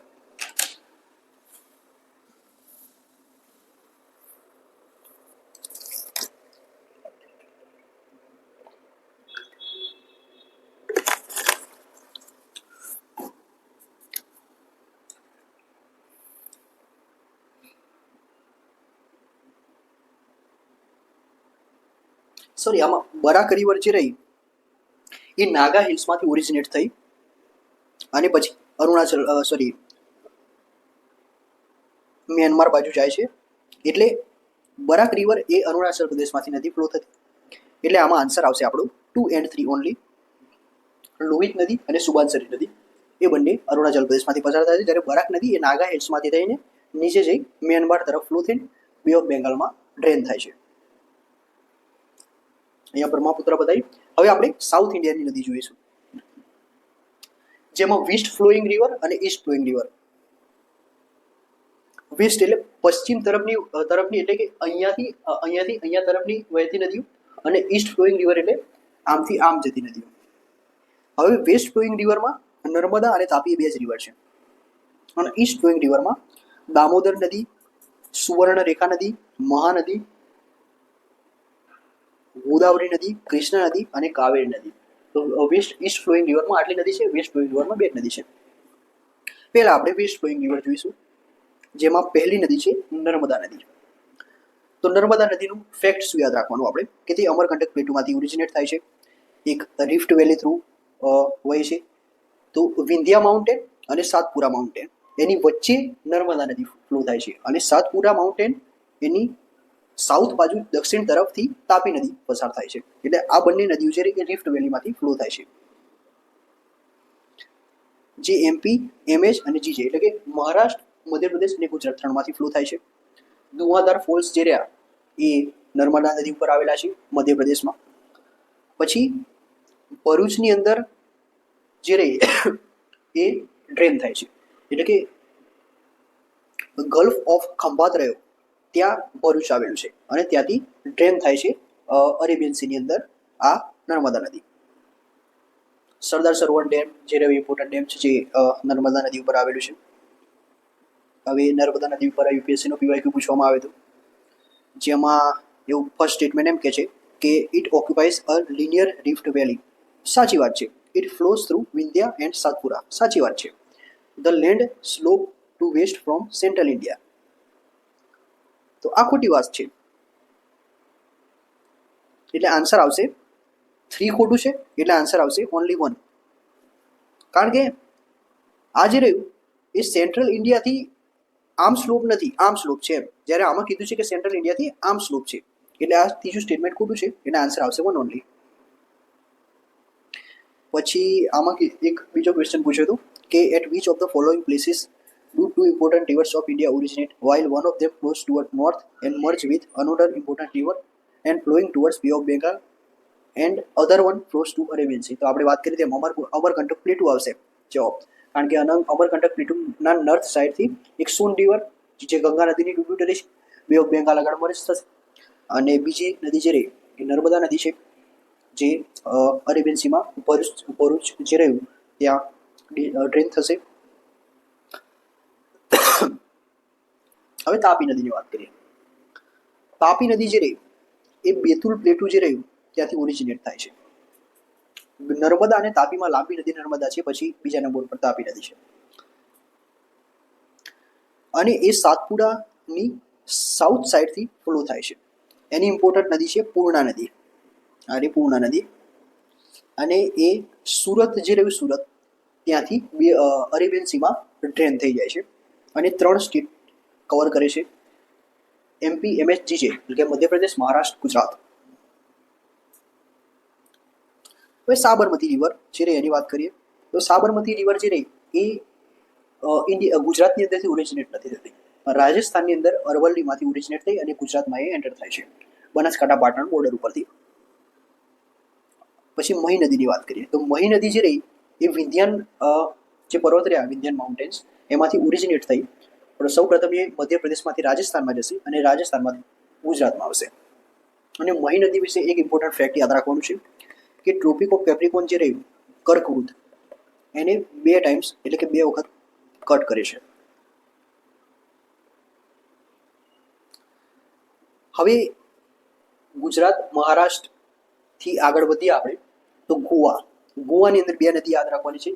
સોરી, આમાં બરાક રિવર જે રહી એ નાગા હિલ્સમાંથી ઓરિજિનેટ થઈ અને પછી મ્યાનમાર બાજુ જાય છે. એટલે બરાક રિવર એ અરુણાચલ પ્રદેશમાંથી નથી ફ્લો થતી. એટલે આમાં આન્સર આવશે આપણો 2 and 3 ઓનલી. લોહિત નદી અને સુબાનસિરી નદી એ બંને અરુણાચલ પ્રદેશમાંથી પસાર થાય છે, જ્યારે બરાક નદી એ નાગા હિલ્સમાંથી થઈને નીચે જઈ મ્યાનમાર તરફ ફ્લો થઈને બે ઓફ બેંગાલમાં ડ્રેન થાય છે. અહીંયા બ્રહ્મપુત્ર બતાવી. હવે આપણે સાઉથ ઇન્ડિયાની નદી જોઈશું, જેમાં વેસ્ટ ફ્લોઈંગ રિવર અને ઈસ્ટ ફ્લોઈંગ રિવર. વેસ્ટ એટલે પશ્ચિમ તરફની એટલે કે અહીંયાથી અહીંયા તરફની વહેતી નદીઓ અને ઈસ્ટ ફ્લોઈંગ રિવર એટલે આમથી આમ જતી નદીઓ. હવે વેસ્ટ ફ્લોઈંગ રિવરમાં નર્મદા અને તાપી બે જ રિવર છે, અને ઈસ્ટ ફ્લોઈંગ રિવરમાં દામોદર નદી, સુવર્ણરેખા નદી, મહાનદી, ગોદાવરી નદી, કૃષ્ણા નદી અને કાવેરી નદી. તો વેસ્ટ ઈસ્ટ ફ્લોઈંગ રિવરમાં આટલી નદી છે, વેસ્ટ ફ્લોઈંગ રિવરમાં બે નદી છે. પહેલા આપણે વેસ્ટ ફ્લોઈંગ રિવર જોઈશું, જેમાં પહેલી નદી છે નર્મદા નદી. તો નર્મદા નદીનું ફેક્ટ શું યાદ રાખવાનું આપણે, કે તે અમરકંટક પ્લેટોમાંથી ઓરિજિનેટ થાય છે, એક રિફ્ટ વેલી થ્રુ વહે છે. તો વિંધ્યા માઉન્ટેન અને સાતપુરા માઉન્ટેન એની વચ્ચે નર્મદા નદી ફ્લો થાય છે, અને સાતપુરા માઉન્ટેન એની સાઉથ બાજુ દક્ષિણ તરફથી તાપી નદી પસાર થાય છે. એટલે આ બંને નદીઓ છે એ રિફ્ટ વેલીમાંથી ફ્લો થાય છે. જે એમપી, એમએચ અને જીજે એટલે કે મહારાષ્ટ્ર, મધ્યપ્રદેશ અને ગુજરાત ત્રણમાંથી ફ્લો થાય છે. ધુઆધાર ફોલ્સ જે રહ્યા એ નર્મદા નદી ઉપર આવેલા છે મધ્યપ્રદેશમાં. પછી ભરૂચની અંદર જે રહી એ ડ્રેન થાય છે, એટલે કે ગલ્ફ ઓફ ખંભાત રહ્યો ત્યાં ભરૂચ આવેલું છે, અને ત્યાંથી ડ્રેન થાય છે અરેબિયન સીની અંદર આ નર્મદા નદી. સરદાર સરોવર ડેમ જે રહ્યો ઇમ્પોર્ટન્ટ ડેમ છે, જે નર્મદા નદી ઉપર આવેલું છે. હવે નર્મદા નદી ઉપર યુપીએસસીનો પીવાયક્યુ પૂછવામાં આવે તો જેમાં એવું ફર્સ્ટ સ્ટેટમેન્ટ એમ કે છે કે it occupies a linear rift valley. સાચી વાત છે. It flows through Vindhya and Satpura. સાચી વાત છે. The land slope to west from central India. તો આ ખોટી વાત છે, એટલે આન્સર આવશે 3 ખોટું છે, એટલે આન્સર આવશે ઓનલી 1. કારણ કે આ જે રહ્યું એ સેન્ટ્રલ ઇન્ડિયાથી આમ સ્લોપ નથી, આમ સ્લોપ છે એમ. જ્યારે આમાં કીધું છે કે સેન્ટ્રલ ઇન્ડિયાથી આમ સ્લોપ છે, એટલે આ ત્રીજું સ્ટેટમેન્ટ ખોટું છે, એટલે આન્સર આવશે 1 ઓનલી. પછી આમાં એક બીજો ક્વેશ્ચન પૂછ્યો હતો કે at which of the following places do 2 important rivers of India originate while one of them flows toward north and merge with another important river and flowing towards Bay of Bengal and other one flows to Arabian Sea. તો આપણે વાત કરી તેમ અમરકંટક પ્લેટુ આવશે જવાબ, કારણ કે અમરકંટક પ્લેટુના નોર્થ સાઇડથી એક સોન રિવર જે ગંગા નદીની ટ્રિબ્યુટરી છે, બે ઓફ બેંગાલ આગળ મર્જ થશે, અને બીજી નદી જે રહી એ નર્મદા નદી છે, જે અરેબિયન સીમાં ભરૂચ જે રહ્યું ત્યાં ડ્રેન થશે. હવે તાપી નદીની વાત કરીએ. તાપી નદી જે રહી એ બેતુલ પ્લેટુ જે રહ્યું ત્યાંથી ઓરિજિનેટ થાય છે. નર્મદા અને તાપીમાં લાંબી નદી નર્મદા છે, પછી બીજા નંબર પર તાપી નદી છે, અને એ સાતપુરાની સાઉથ સાઇડથી ફ્લો થાય છે. એની ઇમ્પોર્ટન્ટ નદી છે પૂર્ણા નદી, આની પૂર્ણા નદી, અને એ સુરત જે રહ્યું સુરત ત્યાંથી અરેબિયન સીમાં ડ્રેન થઈ જાય છે, અને 3 સ્ટેટ કવર કરે છે, એમપી, એમએચ, જીજે એટલે કે મધ્યપ્રદેશ, મહારાષ્ટ્ર, ગુજરાત. હવે સાબરમતી રિવર જે રહી એની વાત કરીએ તો સાબરમતી રિવર જે રહી એ ગુજરાતની અંદરથી ઓરિજિનેટ નથી થતી, રાજસ્થાનની અંદર અરવલ્લીમાંથી ઓરિજિનેટ થઈ અને ગુજરાતમાં એ એન્ટર થાય છે બનાસકાંઠા પાટણ બોર્ડર ઉપરથી. પછી મહી નદીની વાત કરીએ તો મહી નદી જે રહી એ વિંધ્યાન જે પર્વત રહ્યા વિંધ્યાન માઉન્ટેન્સ એમાંથી ઓરિજિનેટ થઈ, પણ સૌ પ્રથમ એ મધ્યપ્રદેશમાંથી રાજસ્થાનમાં જશે અને રાજસ્થાનમાંથી ગુજરાતમાં આવશે. અને મહી નદી વિશે એક ઇમ્પોર્ટન્ટ ફેક્ટ યાદ રાખવાનું છે કે ટ્રોપિક ઓફ કેપ્રિકોન જે રહ્યું કર્કવૃત એને 2 ટાઈમ્સ એટલે કે 2 વખત કટ કરે છે. હવે ગુજરાત મહારાષ્ટ્રથી આગળ વધીએ આપણે તો ગોવાની અંદર 2 નદી યાદ રાખવાની છે,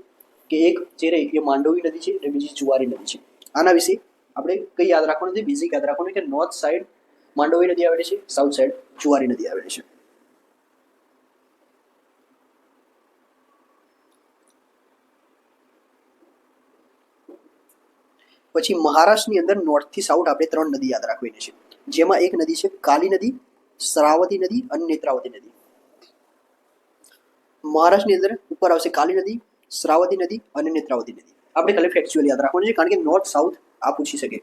કે એક જે રહી એ માંડોવી નદી છે અને બીજી જુવારી નદી છે. આના વિશે આપણે કઈ યાદ રાખવાનું છે, બેઝિક યાદ રાખવાનું કે નોર્થ સાઈડ માંડોવી નદી આવેલી છે, સાઉથ સાઈડ જુવારી નદી આવેલી છે. પછી મહારાષ્ટ્રની અંદર નોર્થથી સાઉથ આપણે 3 નદી યાદ રાખવાની છે, જેમાં એક નદી છે કાલી નદી, શ્રાવતી નદી અને નેત્રાવતી નદી. મહારાષ્ટ્રની અંદર ઉપર આવશે કાલી નદી, શ્રાવતી નદી અને નેત્રાવતી નદી. આપણે ખાલી ફેક્ચ્યુઅલ યાદ રાખવાનું છે, કારણ કે નોર્થ સાઉથ આ પૂછી શકે.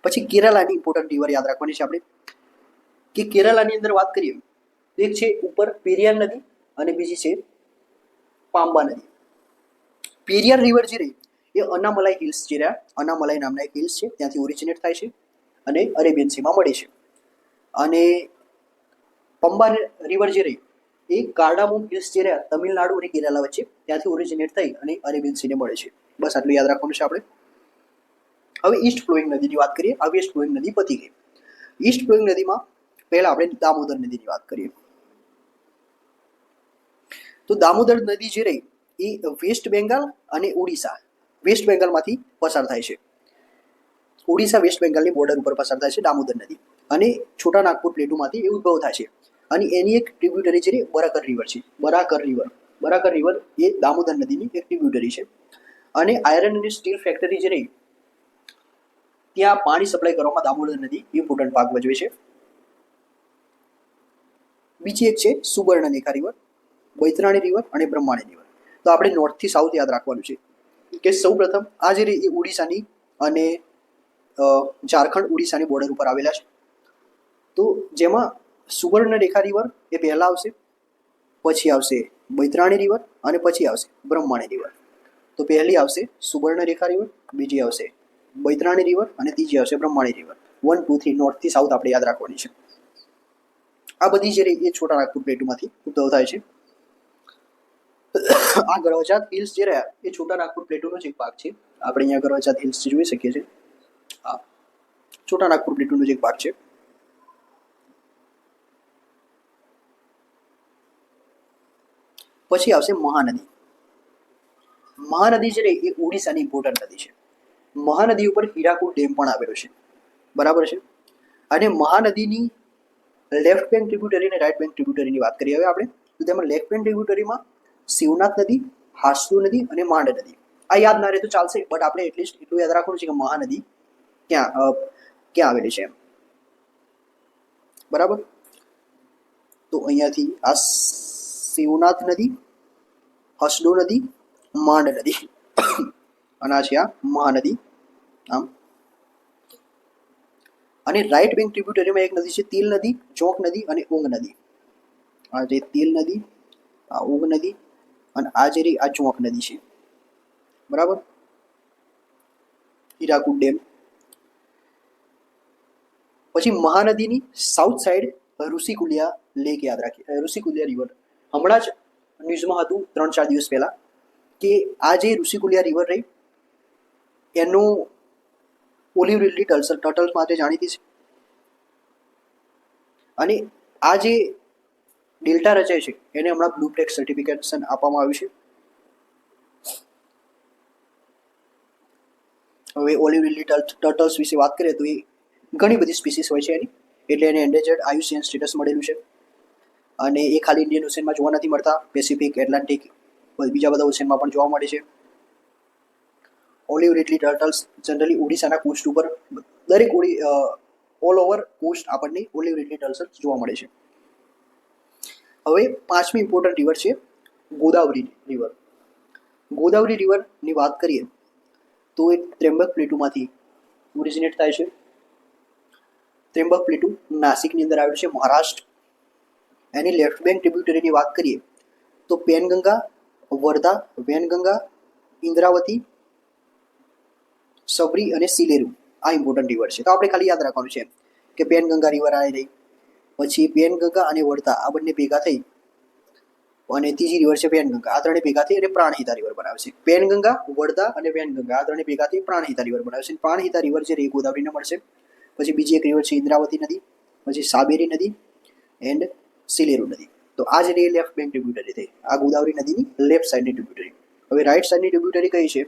પછી કેરાલાની ઇમ્પોર્ટન્ટ રિવર યાદ રાખવાની છે આપણે, કે કેરાલાની અંદર વાત કરીએ તો એક છે ઉપર પેરિયાર નદી અને બીજી છે પાંબા નદી. પેરિયાર રિવર જે રહી એ અનામલાઈ હિલ્સ જે રહ્યા, અનામલાઈ નામના એક હિલ્સ છે ત્યાંથી ઓરિજિનેટ થાય છે અને અરેબિયન સીમાં મળે છે. અને પંબા રિવર જે રહી એ કાર્ડામોમ હિલ્સ જે રહ્યા તમિલનાડુ અને કેરાલા વચ્ચે ત્યાંથી ઓરિજિનેટ થઈ અને અરેબિયન સીને મળે છે. બસ આટલું યાદ રાખવાનું છે આપણે. હવે ઈસ્ટ ફ્લોઈંગ નદીની વાત કરીએ. આ વેસ્ટ ફ્લોઈંગ નદી પતી ગઈ. ઈસ્ટ ફ્લોઈંગ નદીમાં પહેલા આપણે દામોદર નદીની વાત કરીએ. તો દામોદર નદી જે રહી એ વેસ્ટ બેંગાલ અને ઓડિશા, વેસ્ટ બેંગાલમાંથી પસાર થાય છે. ઓડિશા વેસ્ટ બેંગાલની બોર્ડર ઉપર પસાર થાય છે દામોદર નદી, અને છોટા નાગપુર પ્લેટોમાંથી એ ઉદ્ભવ થાય છે. અને એની એક ટ્રિબ્યુટરી છે બરાકર રિવર છે. બરાકર રિવર એ દામોદર નદીની એક ટ્રિબ્યુટરી છે. અને આયરન અને સ્ટીલ ફેક્ટરી જે રહી ત્યાં પાણી સપ્લાય કરવામાં દામોદર નદી ઇમ્પોર્ટન્ટ ભાગ ભજવે છે. બીજી એક છે સુબર્ણરેખા રિવર, બૈતરાણી રિવર અને બ્રહ્માણી રિવર. તો આપણે નોર્થથી સાઉથ યાદ રાખવાનું છે કે સૌ પ્રથમ આ જે એ ઓડિશાની અને ઝારખંડ ઓડિશાની બોર્ડર ઉપર આવેલા છે. તો જેમાં સુબર્ણરેખા રિવર એ પહેલા આવશે, પછી આવશે બૈતરાણી રિવર અને પછી આવશે બ્રહ્માણી રિવર. તો પહેલી આવશે સુબર્ણરેખા રિવર, બીજી આવશે બૈતરાણી રિવર અને ત્રીજી આવશે બ્રહ્માણી રિવર. 1, 2, 3 નોર્થથી સાઉથ આપણે યાદ રાખવાની છે. આ બધી જે રહી એ છોટા નાગપુર પ્લેટોમાંથી ઉદ્ભવ થાય છે. આ ગરવજાત હિલ્સ જે રહ્યા એ છોટા નાગપુર પ્લેટોનો જ એક ભાગ છે. આપણે અહીંયા ગરવજાત હિલ્સ જોઈ શકીએ છીએ. હા, છોટા નાગપુર પ્લેટોનો જ એક ભાગ છે. પછી આવશે મહાનદી. મહાનદી જે રહી એ ઓડિશાની ઇમ્પોર્ટન્ટ નદી છે. મહાનદી ઉપર હીરાકુડ ડેમ પણ આવેલો છે. બરાબર છે. અને મહાનદીની લેફ્ટ બેંક ટ્રિબ્યુટરી અને રાઇટ બેંક ટ્રિબ્યુટરીની વાત કરીએ હવે આપણે. તો તેમાં લેફ્ટ બેંક ટ્રિબ્યુટરીમાં શિવનાથ નદી, હાસુ નદી અને માંડ નદી. આ યાદ ના રહે તો ચાલશે, બટ આપણે એટલીસ્ટ એટલું યાદ રાખવાનું છે કે મહાનદી ક્યાં ક્યાં આવેલી છે એમ. બરાબર. તો અહીંયાથી આ શિવનાથ નદી, હસડો નદી, માંડ નદી અને આ છે આ મહાનદી. આમ અને રાઇટ બેંક ટ્રિબ્યુટરીમાં એક નદી છે તિલ નદી, ચોક નદી અને ઊંગ નદી. આ જે તિલ નદી, આ ઊંગ નદી અને આ જે રહી આ ચોક નદી છે. બરાબર. હીરાકુડ ડેમ. પછી મહાનદીની સાઉથ સાઈડ ઋષિકુલિયા લેક યાદ રાખીએ, ઋષિકુલિયા રિવર. હમણાં જ ન્યૂઝમાં હતું 3-4 દિવસ પહેલા કે આ જે ઋષિકુલિયા રિવર રહી એનું ઓલિવ રિડલી ટર્ટલ્સ માટે જાણીતી છે. અને આ જે ડેલ્ટા રચાય છે એને હમણાં બ્લુ ફ્લેગ સર્ટિફિકેશન આપવામાં આવ્યું છે. હવે ઓલિવ રિડલી ટર્ટલ્સ વિશે વાત કરીએ તો એ ઘણી બધી સ્પીસીસ હોય છે એની, એટલે એને એન્ડેન્જર્ડ IUCN સ્ટેટસ મળેલું છે. અને એ ખાલી ઇન્ડિયન ઓશનમાં જોવા નથી મળતા, પેસિફિક, એટલાન્ટિક, બીજા બધા ઓશનમાં પણ જોવા મળે છે. ઓલિવ રિડલી ટર્ટલ્સ જનરલી ઓડિશાના કોસ્ટ ઉપર દરેક ઓલ ઓવર કોસ્ટ આપણને ઓલિવ રિડલી ટર્ટલ્સ જોવા મળે છે. હવે પાંચમી ઇમ્પોર્ટન્ટ રિવર છે ગોદાવરી રિવર. ગોદાવરી રિવરની વાત કરીએ તો એ ત્ર્યંબક પ્લેટુમાંથી ઓરિજિનેટ થાય છે. ત્ર્યંબક પ્લેટુ નાસિકની અંદર આવેલું છે, મહારાષ્ટ્ર. એની લેફ્ટ બેંક ટ્રિબ્યુટરીની વાત કરીએ તો પેનગંગા, વર્ધા, વેનગંગા, ઇન્દ્રાવતી, સબરી અને સિલેરુ આ ઇમ્પોર્ટન્ટ રિવર છે. તો આપણે ખાલી યાદ રાખવાનું છે કે પેનગંગા રિવર આવી રહી, પછી પેનગંગા અને વર્ધા આ બંને ભેગા થઈ અને ત્રીજી રિવર છે વેનગંગા. આ ત્રણે ભેગા થઈ અને પ્રાણહિતા રિવર બનાવે છે. પેનગંગા, વર્ધા અને વેનગંગા આ ત્રણે ભેગા થઈ પ્રાણહિતા રિવર બનાવે છે. પ્રાણહિતા રિવર છે એ ગોદાવરીને મળશે. પછી બીજી એક રિવર છે ઇન્દ્રાવતી નદી, પછી સાબેરી નદી એન્ડ સિલેરુ નદી. તો આ જે લેફ્ટ બેંક ટ્રિબ્યુટરી થઈ, આ ગોદાવરી નદીની લેફ્ટ સાઈડની ટ્રિબ્યુટરી. હવે રાઈટ સાઈડની ટ્રિબ્યુટરી કઈ છે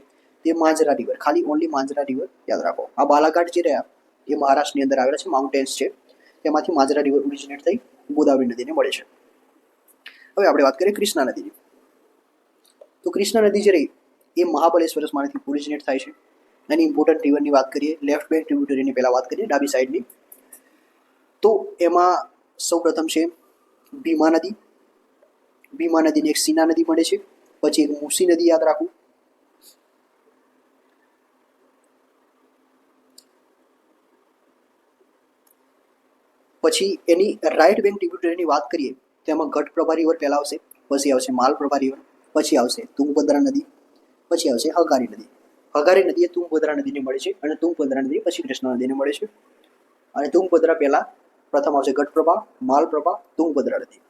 તે માંજરા રિવર. ખાલી ઓનલી માંજરા રિવર યાદ રાખો. આ બાલાઘાટ જે રહ્યા એ મહારાષ્ટ્રની અંદર આવેલા છે, માઉન્ટેન્સ છે, તેમાંથી માંજરા રિવર ઓરિજિનેટ થઈ ગોદાવરી નદીને મળે છે. હવે આપણે વાત કરીએ કૃષ્ણા નદીની. તો કૃષ્ણા નદી જે રહી એ મહાબલેશ્વરમાંથી ઓરિજિનેટ થાય છે. એની ઇમ્પોર્ટન્ટ રિવરની વાત કરીએ, લેફ્ટ બેંક ટ્રિબ્યુટરીની પહેલાં વાત કરીએ ડાબી સાઈડની, તો એમાં સૌ પ્રથમ છે ભીમા નદી. ભીમા નદીને એક સીના નદી મળે છે. પછી એક મૂસી નદી યાદ રાખવું. પછી એની રાઇટ બેંક ટ્રિબ્યુટરીની વાત કરીએ તો એમાં ઘટપ્રભા રિવર પહેલા આવશે, પછી આવશે માલપ્રભા રિવર, પછી આવશે તુંગભદ્રા નદી, પછી આવશે હગારી નદી. હગારી નદી એ તુંગભદ્રા નદીને મળે છે અને તુંગભદ્રા નદી પછી કૃષ્ણા નદીને મળે છે. અને તુંગભદ્રા પહેલા પ્રથમ આવશે ઘટપ્રભા, માલપ્રભા, તુંગભદ્રા નદી.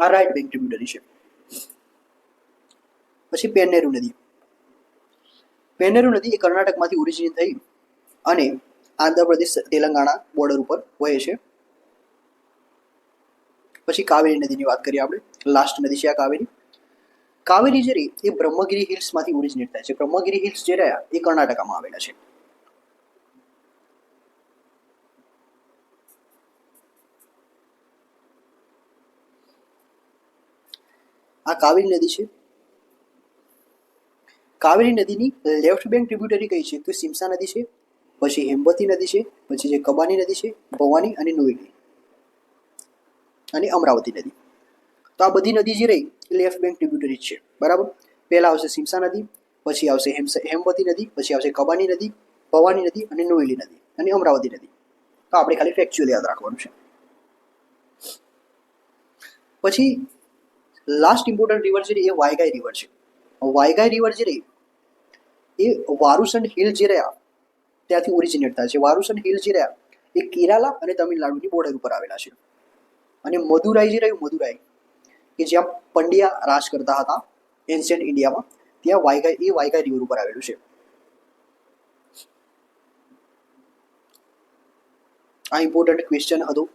આ રાઈટ બેંક ટ્રિબ્યુટરી છે. પછી પેન્નેરુ નદી. પેન્નેરુ નદી એ કર્ણાટકમાંથી ઓરિજિનેટ થઈ અને આંધ્રપ્રદેશ તેલંગાણા બોર્ડર ઉપર વહે છે. પછી કાવેરી નદીની વાત કરીએ આપણે. લાસ્ટ નદી છે આ કાવેરી. કાવેરી જે રહી એ બ્રહ્મગીરી હિલ્સમાંથી ઓરિજિનેટ થાય છે. બ્રહ્મગીરી હિલ્સ જે રહ્યા એ કર્ણાટકમાં આવેલા છે. આ કાવેરી નદી છે. કાવેરી નદીની લેફ્ટ બેંક ટ્રિબ્યુટરી કઈ છે તો સિમસા નદી છે, પછી હેમવતી નદી છે, પછી જે કબાની નદી છે, ભવાની અને નોઈલી અને અમરાવતી નદી. તો આ બધી નદી જે રહી એ લેફ્ટ બેંક ટ્રિબ્યુટરી છે. બરાબર. પહેલા આવશે સિમસા નદી, પછી આવશે હેમવતી નદી, પછી આવશે કબાની નદી, ભવાની નદી અને નોઈલી નદી અને અમરાવતી નદી. તો આપણે ખાલી ફેક્ચ્યુઅલ યાદ રાખવાનું છે. પછી લાસ્ટ ઇમ્પોર્ટન્ટ રિવર છે એ વાયગાઈ રિવર છે. વાયગાઈ રિવર જે રહી એ વારુસન હિલ જે રહ્યા ત્યાંથી ઓરિજિનેટ થાય છે. વારુસન હિલ જે રહ્યા એ કેરાલા અને તમિલનાડુની બોર્ડર ઉપર આવેલા છે. અને મદુરાઈ જે રહ્યું મદુરાઈ કે જ્યાં પંડ્યા રાજ કરતા હતા એન્શિયન્ટ ઇન્ડિયામાં, ત્યાં વાયગાઈ રિવર ઉપર આવેલું છે. આ ઇમ્પોર્ટન્ટ ક્વેશ્ચન હતું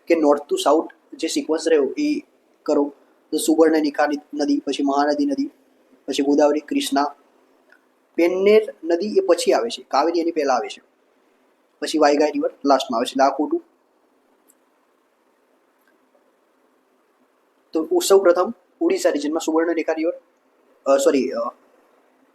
કે નોર્થ ટુ સાઉથ જે સિક્વન્સ રહ્યો એ કરો. તો સુબર્ણરેખા નદી, પછી મહાનદી નદી, પછી ગોદાવરી, કૃષ્ણા, પેન્નેર નદી એ પછી આવે છે, કાવેરી એની પહેલા આવે છે, પછી વાયગાઈ રિવર લાસ્ટમાં આવે છે. એટલે આ ખોટું. તો સૌ પ્રથમ ઓડિશા રિજનમાં સુવર્ણરેખા રિવર,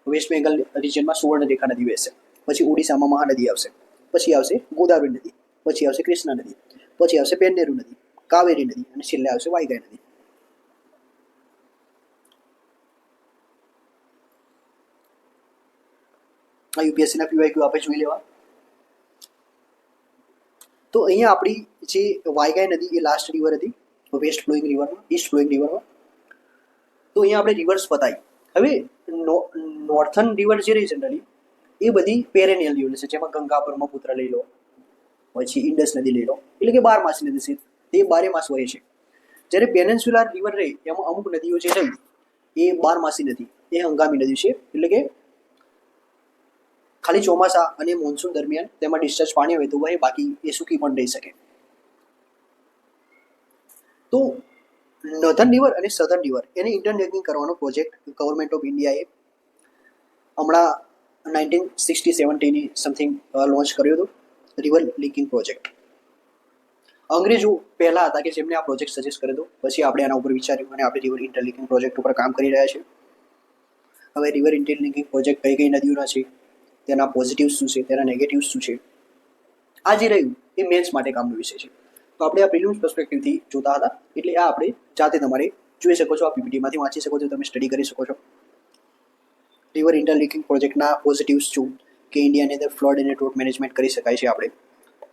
વેસ્ટ બેંગાલ રિજનમાં સુવર્ણરેખા નદી વહેશે. પછી ઓડિશામાં મહાનદી આવશે, પછી આવશે ગોદાવરી નદી, પછી આવશે કૃષ્ણા નદી, પછી આવશે પેન્નેરુ નદી, કાવેરી નદી અને છેલ્લે આવશે વાયગાઈ નદી. આ યુપીએસસીના પીવાયક્યુ આપણે જોઈ લેવા. તો અહીંયા આપણી જે વાયગાઈ નદી એ લાસ્ટ રિવર હતી વેસ્ટ ફ્લોઈંગ રિવરમાં, ઈસ્ટ ફ્લોઈંગ રિવરમાં. તો અહીંયા આપણે રિવર્સ બતાવી. હવે નોર્થન રિવર જે રહી જનરલી એ બધી પેરેનિયલ રિવર છે, જેમાં ગંગા, બ્રહ્મપુત્ર લઈ લો, પછી ઇન્ડસ નદી લઈ લો, એટલે કે 12 નદી છે, તે 12 માસ વહે છે. જ્યારે પેનેન્સ્યુલર રિવર રહી એમાં અમુક નદીઓ જે રહી એ 12 નથી, એ હંગામી નદી છે. એટલે કે ખાલી ચોમાસા અને મોન્સૂન દરમિયાન તેમાં ડિસ્ચાર્જ પાણી હોય તો વહે, બાકી એ સૂકી પણ રહી શકે. તો નોર્ધન રિવર અને સધર્ન રિવર એને ઇન્ટરલિંકિંગ કરવાનો પ્રોજેક્ટ ગવર્મેન્ટ ઓફ ઇન્ડિયાએ હમણાં 1960-70ની સમથિંગ લોન્ચ કર્યો હતો, રિવર લિંકિંગ પ્રોજેક્ટ. અંગ્રેજો પહેલા હતા કે જેમને આ પ્રોજેક્ટ સજેસ્ટ કર્યો હતો. પછી આપણે આના ઉપર વિચાર્યું અને આપણે રિવર ઇન્ટરલિંકિંગ પ્રોજેક્ટ ઉપર કામ કરી રહ્યા છીએ. હવે રિવર ઇન્ટરલિંકિંગ પ્રોજેક્ટ કઈ કઈ નદીઓના છે, તેના પોઝિટિવ્સ શું છે, તેના નેગેટિવ્સ શું છે, આ જે રહ્યું એ મેન્સ માટે કામનો વિષય છે. તો આપણે આ પ્રિલિમ્સ પર્સપેક્ટિવથી જોતા હતા, એટલે આ આપણે જાતે તમારે જોઈ શકો છો, આ પીપીટીમાંથી વાંચી શકો છો, તમે સ્ટડી કરી શકો છો. રિવર ઇન્ટરલિંકિંગ પ્રોજેક્ટના પોઝિટિવ્સ શું કે ઇન્ડિયાની અંદર ફ્લડ અને ડ્રોટ મેનેજમેન્ટ કરી શકાય છે. આપણે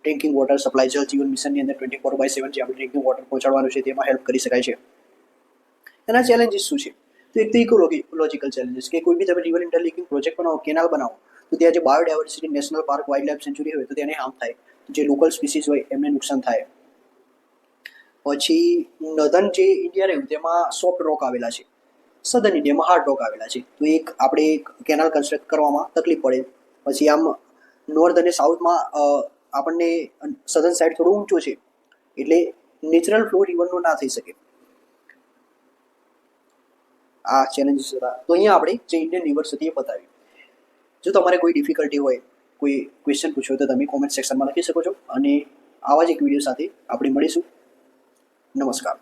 ડ્રિંકિંગ વોટર સપ્લાય, જળ જીવન મિશનની અંદર 24/7 જે આપણે ડ્રિંકિંગ વોટર પહોંચાડવાનું છે તેમાં હેલ્પ કરી શકાય છે. એના ચેલેન્જીસ શું છે? તો એક તો ઇકોલોજીકલ ચેલેન્જીસ કે કોઈ બી તમે રિવર ઇન્ટરલિંકિંગ પ્રોજેક્ટ બનાવો, કેનાલ બનાવો, તો ત્યાં જે biodiversity national park, wildlife sanctuary હોય તો તેને હાર્મ થાય, જે લોકલ સ્પીસીસ હોય એમને નુકસાન થાય. પછી નોર્ધન જે ઇન્ડિયા રહ્યું તેમાં સોફ્ટ રોક આવેલા છે, સધર્ન ઇન્ડિયામાં હાર્ડ રોક આવેલા છે. તો એક આપણે કેનાલ કન્સ્ટ્રક્ટ કરવામાં તકલીફ પડે. પછી આમ નોર્થ અને સાઉથમાં આપણને સધર્ન સાઈડ થોડો ઊંચો છે, એટલે નેચરલ ફ્લો રિવરનો ના થઈ શકે. આ ચેલેન્જીસ હતા. તો અહીંયા આપણે જે ઇન્ડિયન રિવર્સ હતી એ બતાવી. જો તમારે કોઈ ડિફિકલ્ટી હોય, કોઈ ક્વેશ્ચન પૂછ્યો તો તમે કોમેન્ટ સેક્શનમાં લખી શકો છો. અને આવા જ એક વિડીયો સાથે આપણે મળીશું. નમસ્કાર.